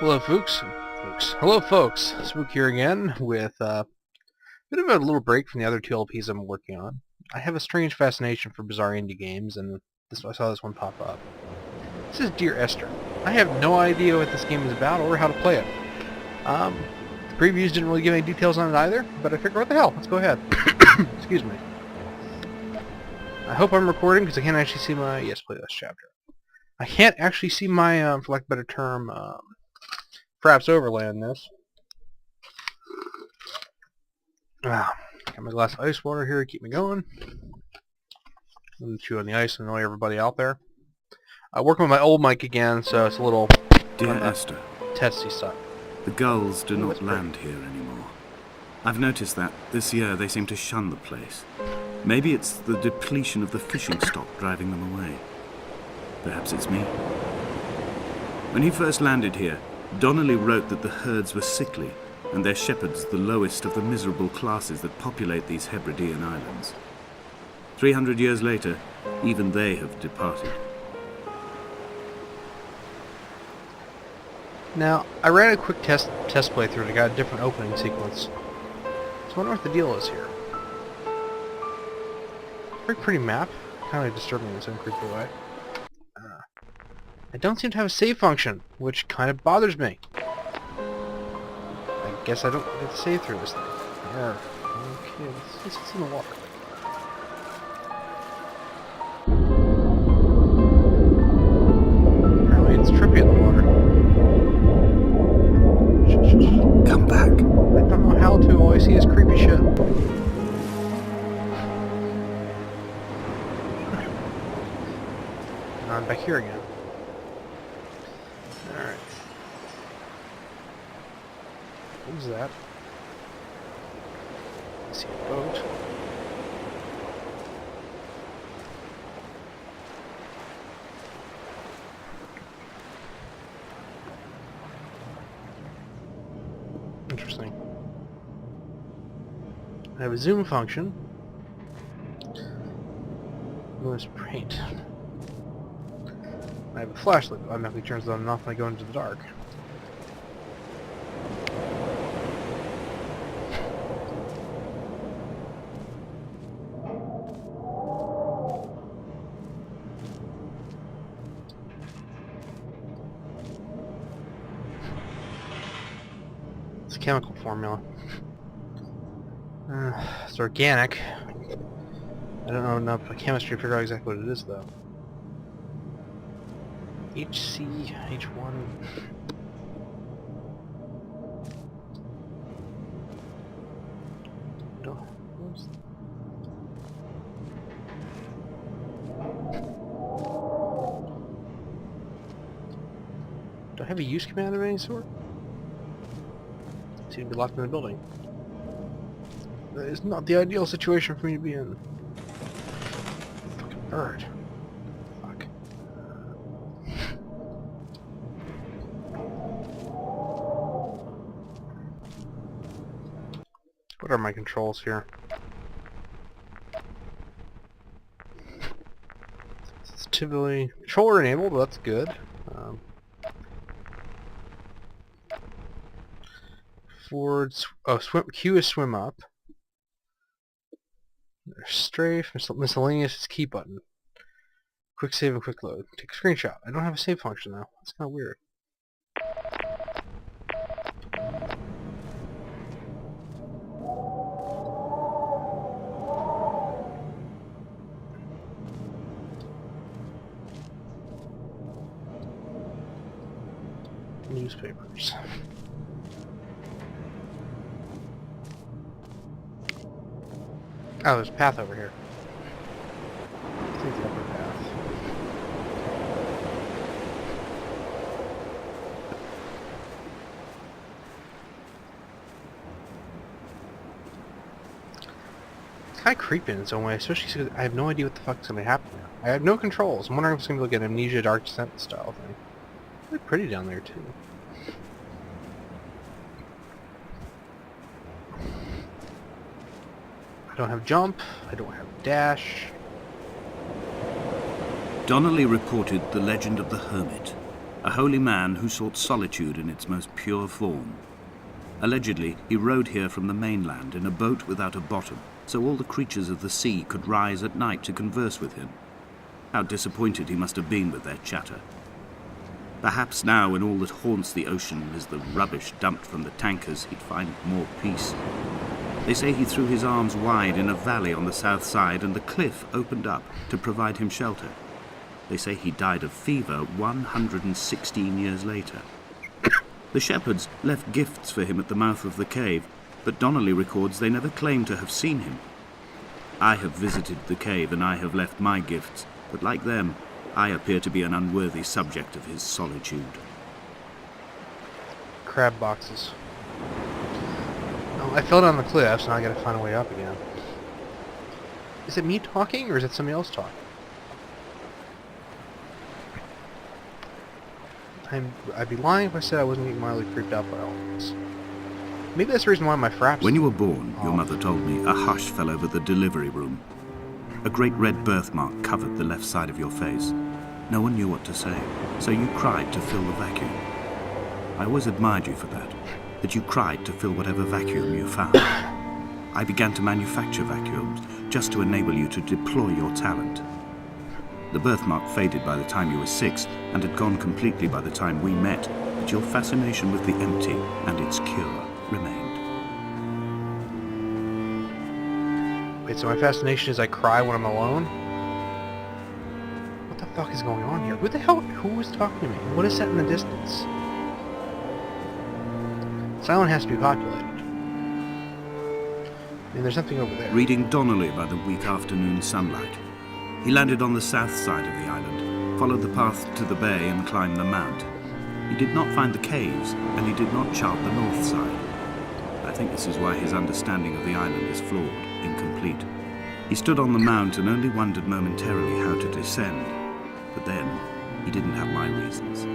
Hello, folks. Hello, folks. Spook here again with a bit of a little break from the other two LPs I'm working on. I have a strange fascination for bizarre indie games, and I saw this one pop up. This is Dear Esther. I have no idea what this game is about or how to play it. The previews didn't really give any details on it either, but I figured, what the hell? Let's go ahead. Excuse me. I hope I'm recording because I can't actually see my playlist chapter. I can't actually see my, for lack of a better term, perhaps overlay on this. Got my glass of ice water here to keep me going. I'm going to chew on the ice and annoy everybody out there. Working with my old mic again, so it's a little Dear Esther, testy stuff. the gulls do not land here anymore. I've noticed that this year they seem to shun the place. Maybe it's the depletion of the fishing stock driving them away. Perhaps it's me. When he first landed here, Donnelly wrote that the herds were sickly, and their shepherds the lowest of the miserable classes that populate these Hebridean islands. 300 years later, even they have departed. Now, I ran a quick test playthrough and I got a different opening sequence. So I wonder what the deal is here. Very pretty map. Kind of disturbing in some creepy way. I don't seem to have a save function, which kind of bothers me. I guess I don't get to save through this thing. There. Okay, let's see in the water. Apparently it's trippy in the water. Come back. I don't know how to. All I see is creepy shit. I'm back here again. Alright. What was that? I see a boat. Interesting. I have a zoom function. Notice paint. I have a flashlight that automatically turns on and off when I go into the dark. It's a chemical formula. It's organic. I don't know enough chemistry to figure out exactly what it is, though. HC, H1. Do I have a use command of any sort? Seem to be locked in the building. That is not the ideal situation for me to be in. Fucking bird. Fuck. What are my controls here? Sensitivity controller enabled, that's good. Forward, Q is swim up. There's strafe, miscellaneous is key button. Quick save and quick load. Take a screenshot. I don't have a save function though. That's kind of weird. Newspapers. Oh, there's a path over here. I think the upper path. It's kind of creepy in its own way, especially because I have no idea what the fuck's going to happen now. I have no controls. I'm wondering if it's going to be like an Amnesia Dark Descent style thing. It's really pretty down there, too. I don't have jump, I don't have dash. Donnelly reported the legend of the hermit. a holy man who sought solitude in its most pure form. Allegedly, he rode here from the mainland in a boat without a bottom, so all the creatures of the sea could rise at night to converse with him. How disappointed he must have been with their chatter. Perhaps now, when all that haunts the ocean is the rubbish dumped from the tankers, he'd find more peace. They say he threw his arms wide in a valley on the south side, and the cliff opened up to provide him shelter. They say he died of fever 116 years later. The shepherds left gifts for him at the mouth of the cave, but Donnelly records they never claimed to have seen him. I have visited the cave and I have left my gifts, but like them, I appear to be an unworthy subject of his solitude. Crab boxes. Oh, I fell down the cliff, so now I gotta find a way up again. Is it me talking, or is it somebody else talking? I'd be lying if I said I wasn't getting mildly creeped out by all of this. Maybe that's the reason why my fraps... When you were born, your mother told me, a hush fell over the delivery room. A great red birthmark covered the left side of your face. No one knew what to say, so you cried to fill the vacuum. I always admired you for that you cried to fill whatever vacuum you found. I began to manufacture vacuums, just to enable you to deploy your talent. The birthmark faded by the time you were 6, and had gone completely by the time we met, but your fascination with the empty and its cure remained. Wait, so my fascination is I cry when I'm alone? What the fuck is going on here? Who is talking to me? What is that in the distance? This island has to be populated. I mean, there's something over there. Reading Donnelly by the weak afternoon sunlight. He landed on the south side of the island, followed the path to the bay and climbed the mount. He did not find the caves, and he did not chart the north side. I think this is why his understanding of the island is flawed, incomplete. He stood on the mount and only wondered momentarily how to descend, but then he didn't have my reasons.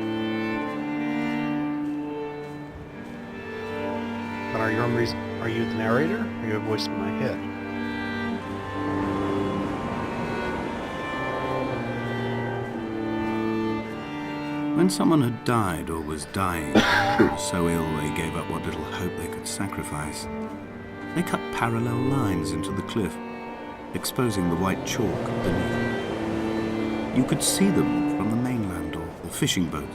But are you the narrator, or are you a voice in my head? When someone had died or was dying, so ill they gave up what little hope they could sacrifice, they cut parallel lines into the cliff, exposing the white chalk beneath. You could see them from the mainland or the fishing boat,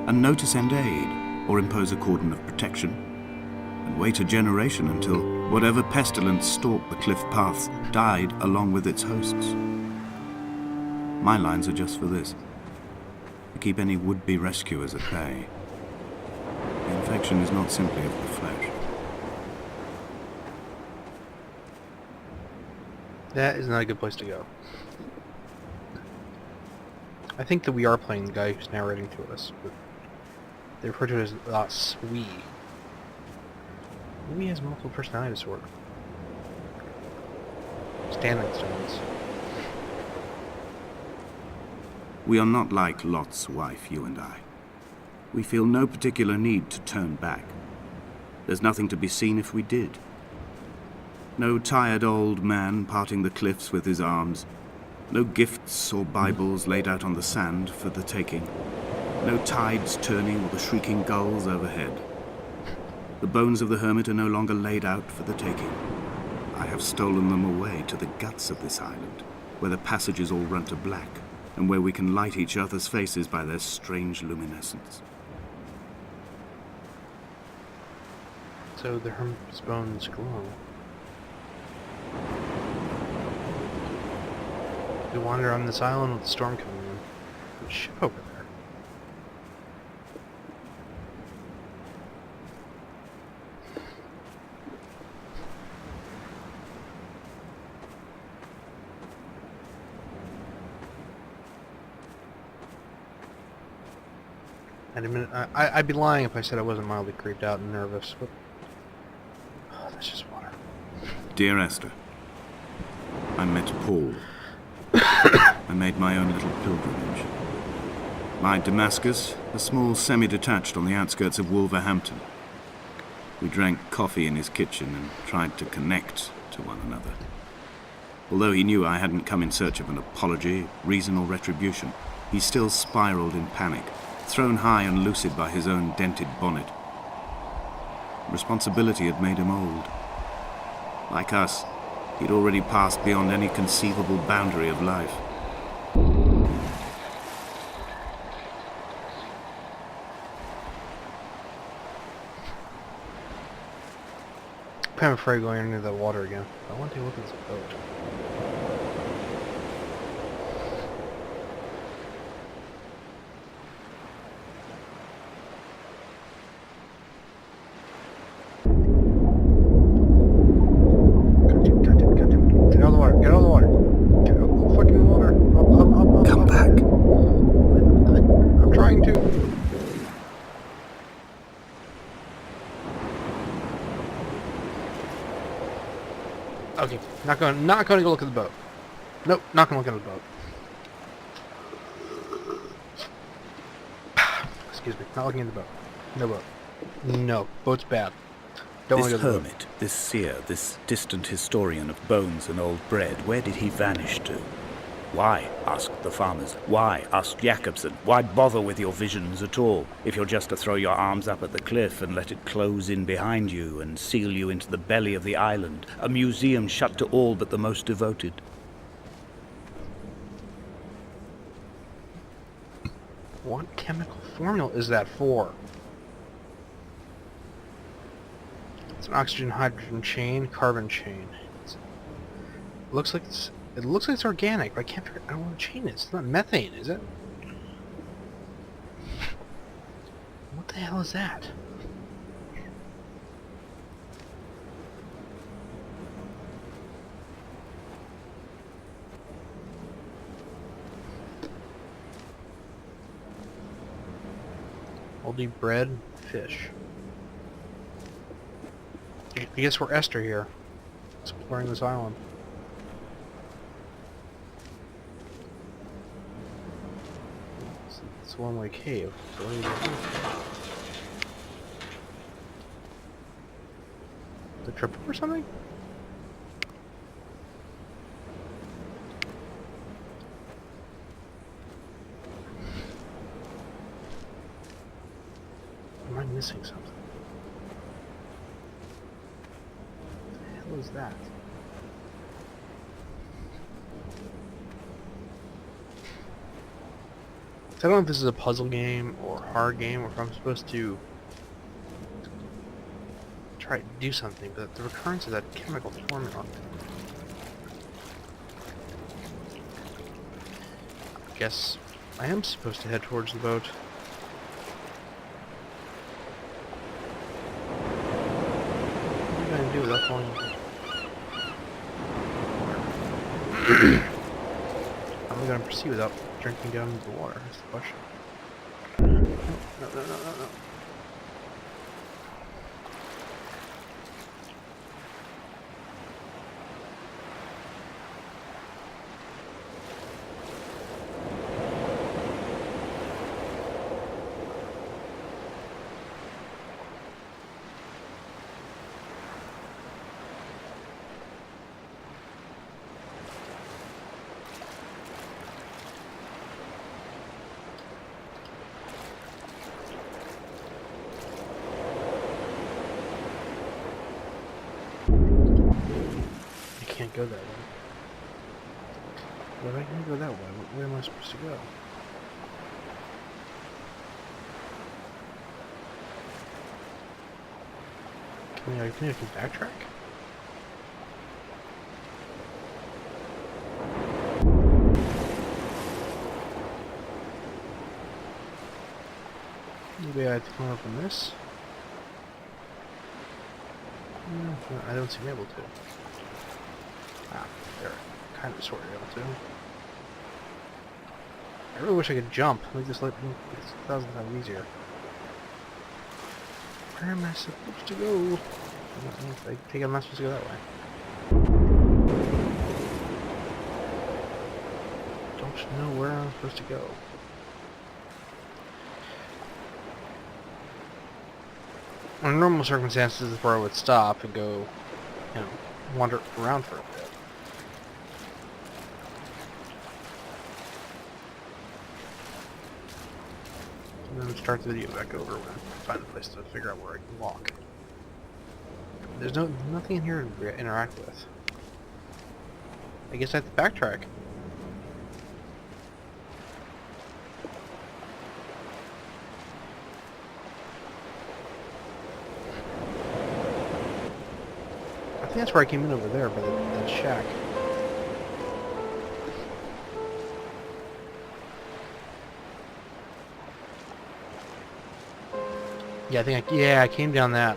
and know to send aid or impose a cordon of protection, and wait a generation until whatever pestilence stalked the cliff paths died along with its hosts. My lines are just for this. To keep any would-be rescuers at bay. The infection is not simply of the flesh. That is not a good place to go. I think that we are playing the guy who's narrating to us, but they refer to it as us, we. Maybe he has multiple personality disorder. Standing stones. We are not like Lot's wife, you and I. We feel no particular need to turn back. There's nothing to be seen if we did. No tired old man parting the cliffs with his arms. No gifts or Bibles laid out on the sand for the taking. No tides turning or the shrieking gulls overhead. The bones of the hermit are no longer laid out for the taking. I have stolen them away to the guts of this island, where the passages all run to black, and where we can light each other's faces by their strange luminescence. So the hermit's bones glow. We wander on this island with the storm coming in. There's a ship over there. I'd be lying if I said I wasn't mildly creeped out and nervous, but... Oh, that's just water. Dear Esther, I met Paul. I made my own little pilgrimage. My Damascus, a small semi-detached on the outskirts of Wolverhampton. We drank coffee in his kitchen and tried to connect to one another. Although he knew I hadn't come in search of an apology, reason or retribution, he still spiraled in panic, thrown high and lucid by his own dented bonnet. Responsibility had made him old. Like us, he'd already passed beyond any conceivable boundary of life. I'm afraid going into the water again. I want to take a look at this boat. Goddamn. Get out of the water. Get out of the water. Get out of the fucking water. Up. Come back. I'm trying to. Okay, not going to go look at the boat. Nope, not going to look at the boat. Excuse me, not looking at the boat. No boat. No, boat's bad. Don't want This to go to the boat. hermit, this seer, this distant historian of bones and old bread, where did he vanish to? Why, asked the farmers. Why, asked Jakobsen. Why bother with your visions at all, if you're just to throw your arms up at the cliff and let it close in behind you and seal you into the belly of the island, a museum shut to all but the most devoted? What chemical formula is that for? It's an oxygen-hydrogen chain, carbon chain. It looks like it's organic, but I can't figure out what chain it is. It's not methane, is it? What the hell is that? Moldy bread, fish. I guess we're Esther here, exploring this island. It's a one-way cave. So what do you do? The trip or something? Am I missing something? What the hell is that? I don't know if this is a puzzle game or a hard game, or if I'm supposed to try to do something, but the recurrence of that chemical formula. I guess I am supposed to head towards the boat. What am I going to do without falling into How am I going to proceed without drinking down into the water? That's the question. No. I can't go that way. But I can go that way. Where am I supposed to go? Can I backtrack? Maybe I have to come up from this? No, I don't seem able to. Ah, there. Kind of sort of able to. I really wish I could jump. Make this 1,000 times easier. Where am I supposed to go? I think I'm not supposed to go that way. Don't know where I'm supposed to go. Under normal circumstances, this is where I would stop and go, wander around for a bit. And then start the video back over when I find a place to figure out where I can walk. There's nothing in here to interact with. I guess I have to backtrack. I think that's where I came in over there by that shack. Yeah, I came down that.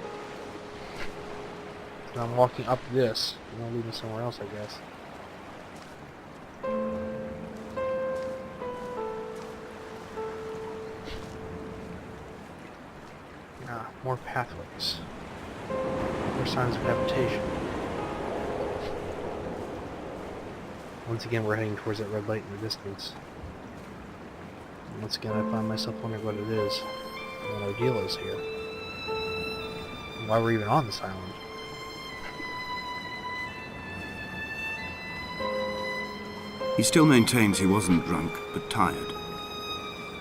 And I'm walking up this, and I'll lead me somewhere else, I guess. Ah, more pathways. More signs of habitation. Once again, we're heading towards that red light in the distance. And once again, I find myself wondering what it is, and what our deal is here. And why we're even on this island. He still maintains he wasn't drunk, but tired.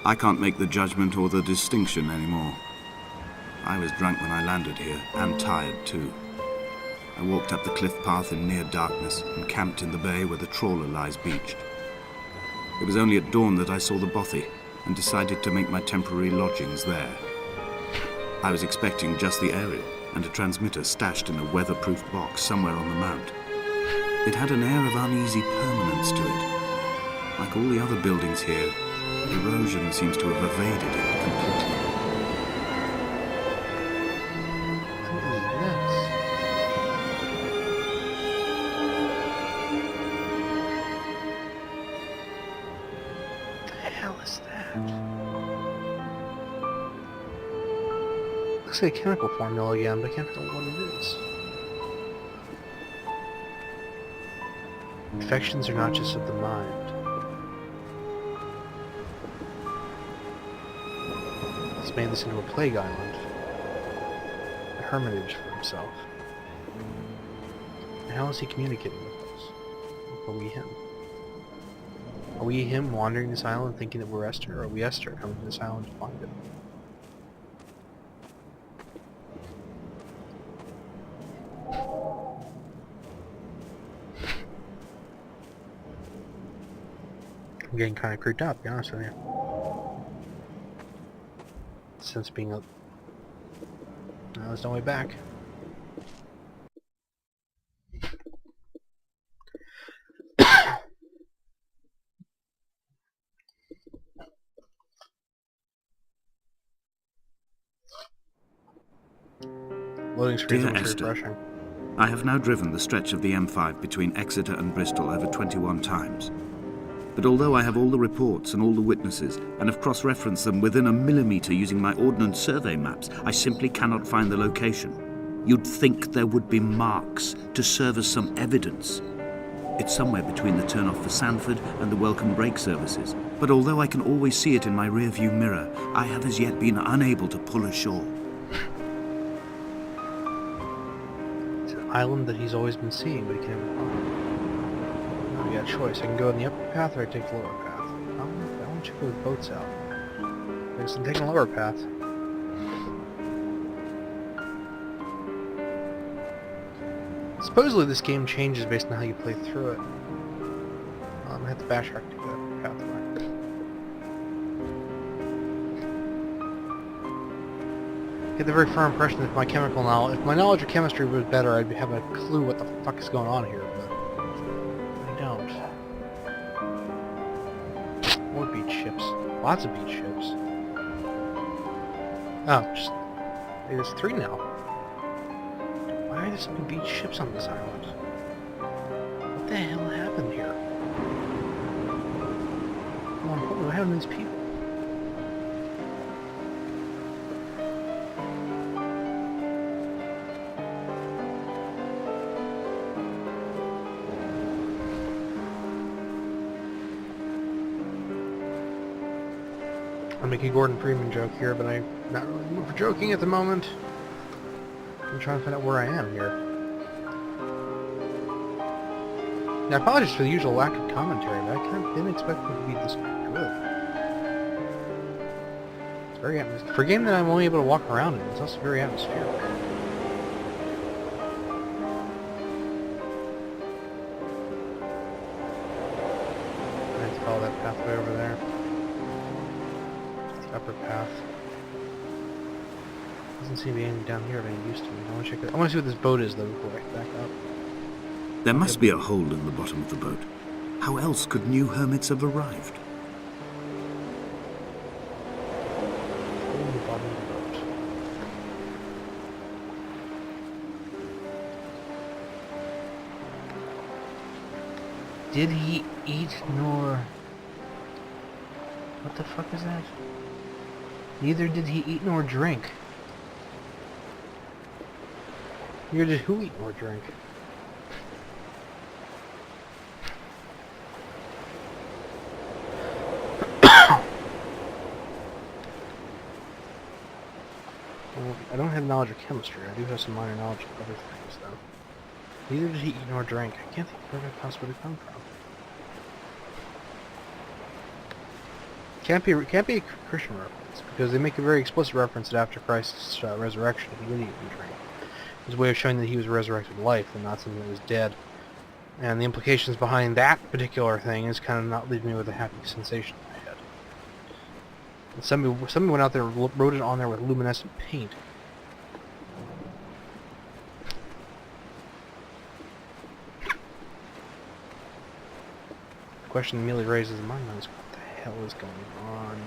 I can't make the judgment or the distinction anymore. I was drunk when I landed here, and tired too. I walked up the cliff path in near darkness and camped in the bay where the trawler lies beached. It was only at dawn that I saw the bothy and decided to make my temporary lodgings there. I was expecting just the aerial and a transmitter stashed in a weatherproof box somewhere on the mount. It had an air of uneasy permanence to it. Like all the other buildings here, erosion seems to have evaded it completely. Looks like a chemical formula again, but I can't tell what it is. Infections are not just of the mind. He's made this into a plague island. A hermitage for himself. And how is he communicating with us? Are we him? Are we him wandering this island thinking that we're Esther, or are we Esther coming to this island to find him? I'm getting kind of creeped out, to be honest with you. Since being up... No, there's no way back. Loading screens Dear are Esther, refreshing. I have now driven the stretch of the M5 between Exeter and Bristol over 21 times. But although I have all the reports and all the witnesses, and have cross-referenced them within a millimetre using my Ordnance Survey maps, I simply cannot find the location. You'd think there would be marks to serve as some evidence. It's somewhere between the turn-off for Sanford and the welcome brake services. But although I can always see it in my rear-view mirror, I have as yet been unable to pull ashore. It's an island that he's always been seeing, but he can never find. You got a choice. I can go in the upper path or I take the lower path. I want to check those boats out. I guess I'm taking the lower path. Supposedly this game changes based on how you play through it. I'm gonna have to backtrack to that pathway. I get the very firm impression that if my chemical knowledge, if my knowledge of chemistry was better, I'd have a clue what the fuck is going on here, but I don't. More beach ships. Lots of beach ships. Oh, there's 3 now. Why are there so many beach ships on this island? What the hell happened here? More importantly, what happened to these people? I'm making a Gordon Freeman joke here, but I'm not really in the mood for joking at the moment. I'm trying to find out where I am here. Now, I apologize for the usual lack of commentary, but I kind of didn't expect it to be this good. Very for a game that I'm only able to walk around in, it's also very atmospheric. I have to follow that pathway over there. It's the upper path. Doesn't seem to be anything down here of any use to me. I want to check it. I want to see what this boat is though before I back up. There must be a hole in the bottom of the boat. How else could new hermits have arrived? Hole in the bottom of the boat. Did he eat nor... What the fuck is that? Neither did he eat nor drink. Neither did who eat nor drink? Well, I don't have knowledge of chemistry. I do have some minor knowledge of other things, though. Neither did he eat nor drink. I can't think where that possibly come from. Can't be a Christian reference, because they make a very explicit reference that after Christ's resurrection, he did eat and drink. It's a way of showing that he was resurrected to life and not something that was dead. And the implications behind that particular thing is kind of not leaving me with a happy sensation in my head. And somebody went out there and wrote it on there with luminescent paint. The question immediately raises in my mind is, what the hell is going on?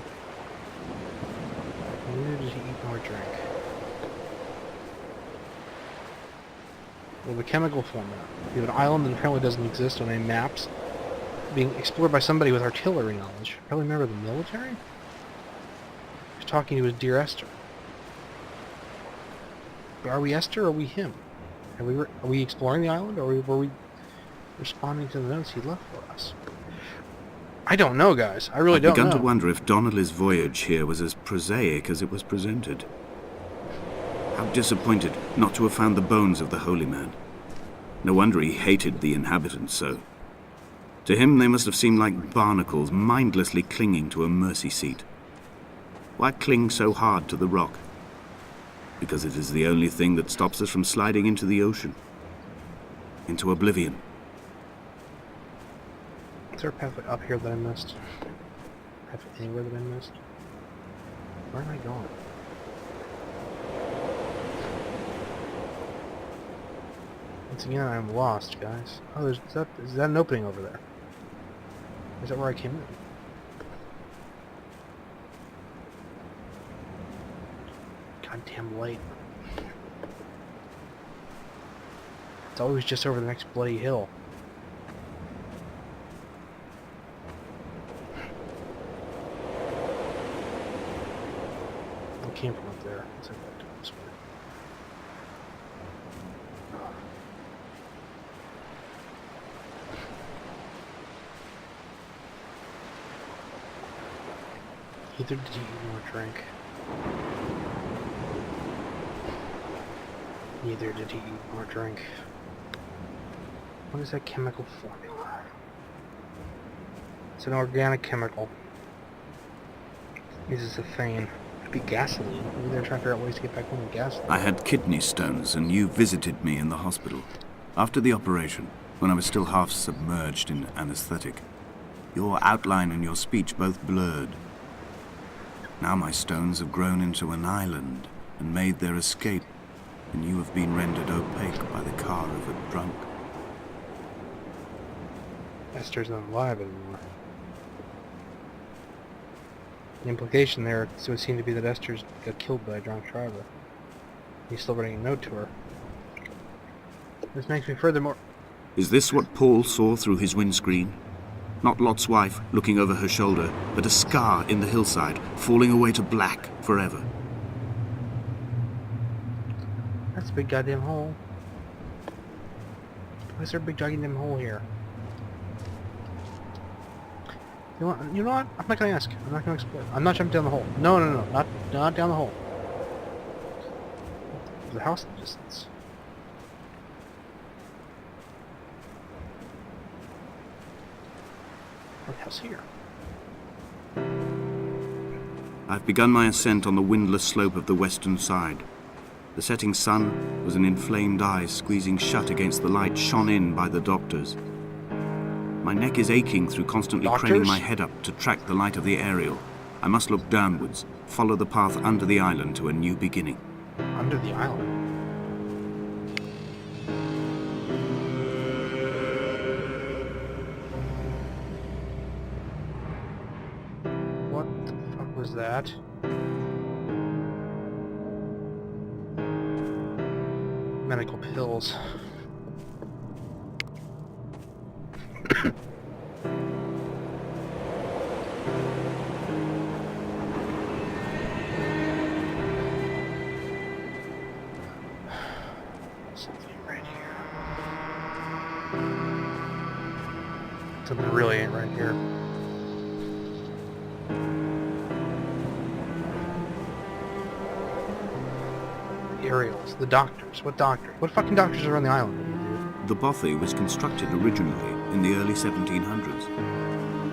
Neither did he eat nor drink. Well, the chemical format. You have an island that apparently doesn't exist on any maps, being explored by somebody with artillery knowledge. Probably a member of the military? He's talking to his dear Esther. Are we Esther or are we him? Are we exploring the island, or were we responding to the notes he left for us? I don't know, guys. I really don't know. I've begun to wonder if Donnelly's voyage here was as prosaic as it was presented. How disappointed not to have found the bones of the holy man. No wonder he hated the inhabitants so. To him they must have seemed like barnacles mindlessly clinging to a mercy seat. Why cling so hard to the rock? Because it is the only thing that stops us from sliding into the ocean. Into oblivion. Is there a pathway up here that I missed? Pathway anywhere that I missed? Where am I going? Once again, I'm lost, guys. Oh, is that an opening over there? Is that where I came in? Goddamn light. It's always just over the next bloody hill. I came from up there. Let's head back down this way. Neither did he eat nor drink. Neither did he eat nor drink. What is that chemical formula? It's an organic chemical. It uses ethane. It'd be gasoline. Maybe they're trying to figure out ways to get back home with gasoline. I had kidney stones, and you visited me in the hospital. After the operation, when I was still half submerged in anesthetic. Your outline and your speech both blurred. Now my stones have grown into an island and made their escape, and you have been rendered opaque by the car of a drunk. Esther's not alive anymore. The implication there would seem to be that Esther's got killed by a drunk driver. He's still writing a note to her. This makes me furthermore... Is this what Paul saw through his windscreen? Not Lot's wife looking over her shoulder, but a scar in the hillside, falling away to black forever. That's a big goddamn hole. Why is there a big goddamn hole here? You know what? I'm not gonna ask. I'm not gonna explore. I'm not jumping down the hole. No, not down the hole. There's a house in the distance. What house here? I've begun my ascent on the windless slope of the western side. The setting sun was an inflamed eye squeezing shut against the light shone in by the doctors. My neck is aching through constantly craning my head up to track the light of the aerial. I must look downwards, follow the path under the island to a new beginning. Under the island? What the fuck was that? Medical pills. Something right here. Something really ain't right here. The aerials, the doctors. What doctor? What fucking doctors are on the island? The bothy was constructed originally in the early 1700s.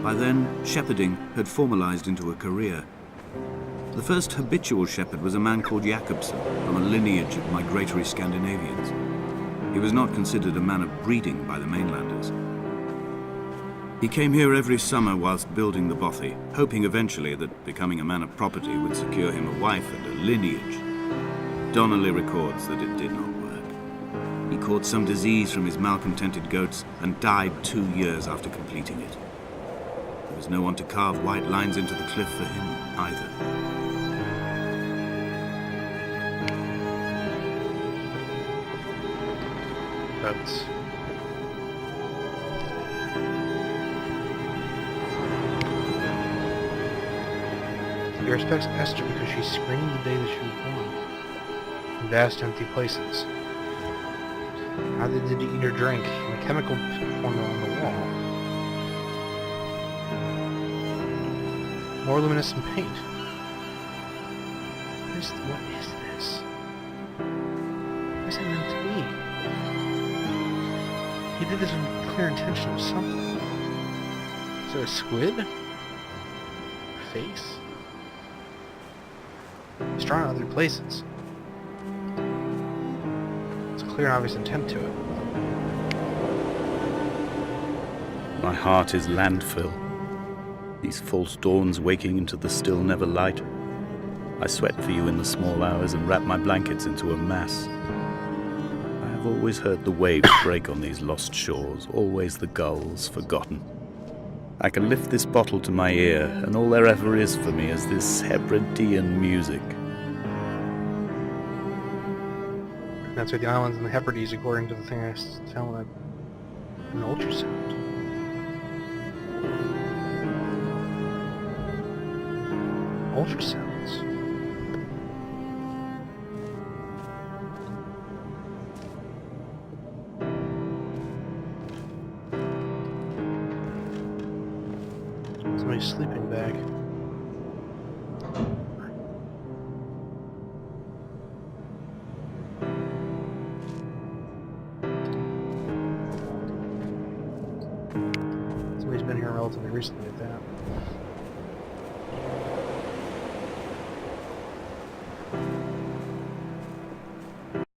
By then, shepherding had formalized into a career. The first habitual shepherd was a man called Jakobsen, from a lineage of migratory Scandinavians. He was not considered a man of breeding by the mainlanders. He came here every summer whilst building the bothy, hoping eventually that becoming a man of property would secure him a wife and a lineage. Donnelly records that it did not work. He caught some disease from his malcontented goats and died 2 years after completing it. There was no one to carve white lines into the cliff for him either. Boats. He respects Esther because she screamed the day that she was born. In vast empty places. How they did eat or drink in a chemical formula on the wall. More luminescent paint. What is this? What is it meant to be? He did this with clear intention of something. Is there a squid? A face? It's drawn in other places. It's a clear and obvious intent to it. My heart is landfill. These false dawns waking into the still never light. I sweat for you in the small hours and wrap my blankets into a mass. I have always heard the waves break on these lost shores, always the gulls forgotten. I can lift this bottle to my ear, and all there ever is for me is this Hebridean music. That's where the islands and the Hebrides, according to the thing I found when an ultrasound. Ultrasounds. Somebody's sleeping bag. Somebody's been here relatively recently at that.